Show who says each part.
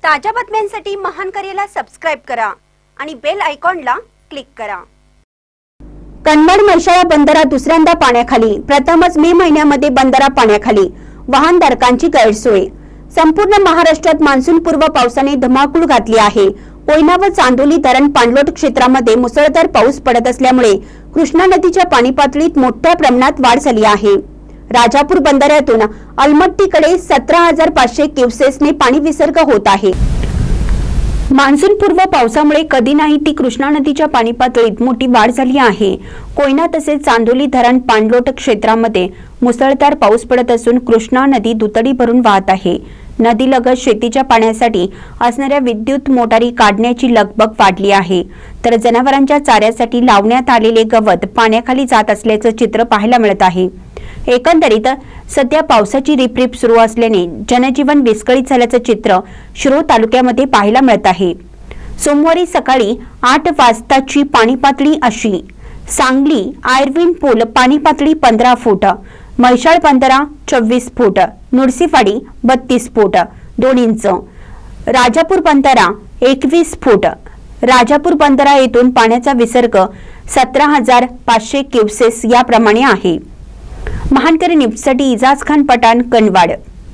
Speaker 1: ताज्या बातम्यांसाठी महान करेला सबस्क्राइब करा आणि बेल आयकॉनला क्लिक करा।
Speaker 2: कन्नड म्हैसाळ बंदरा दुसऱ्यांदा पाण्याखाली। प्रथमच मे महिन्यामध्ये बंदरा पाण्याखाली, वाहनधारकांची गैरसोय। संपूर्ण महाराष्ट्रात मान्सून पूर्व पावसाने धुमाकूळ घातली आहे। कोयना व चांदोली धरण पाणलोट क्षेत्रामध्ये मुसळधार पाऊस पडत असल्यामुळे कृष्णा नदीच्या पाणी पातळीत मोठ्या प्रमाणात वाढ झाली आहे। राजापूर बंदरातून अलमट्टीकडे 17,500 क्युसेसने पाणी विसर्ग होत आहे। मान्सून पूर्व पावसामुळे कधी नाही ती कृष्णा नदीच्या पाणी पातळीत मोठी वाढ झाली आहे। कोयना तसेच चांदोली धरण पाणलोट क्षेत्रामध्ये मुसळधार पाऊस पडत असून कृष्णा नदी दुतडी भरून वाहत आहे। नदीलगत शेतीच्या पाण्यासाठी असणाऱ्या विद्युत मोटारी काढण्याची लगबग वाढली आहे, तर जनावरांच्या चाऱ्यासाठी लावण्यात आलेले गवत पाण्याखाली जात असल्याचं चित्र पाहायला मिळत आहे। एकंदरीत सध्या पावसाची रिपरिप सुरू असल्याने जनजीवन विस्कळीत झाल्याचं चित्र शिरोळ तालुक्यामध्ये पाहायला मिळत आहे। सोमवारी सकाळी 8 वाजताची पाणी पातळी अशी: सांगली आयर्विन पूल पाणी पातळी 15 फूट, म्हैसाळ बंदरा 24 फूट, नुरसीवाडी 32 फूट 2 इंच, राजापूर बंदरा 21 फूट। राजापूर बंदरा येथून पाण्याचा विसर्ग 17,500 क्युसेस याप्रमाणे आहे। महानकरी न्यूजसाठी इजाज खान पठाण, कनवाड।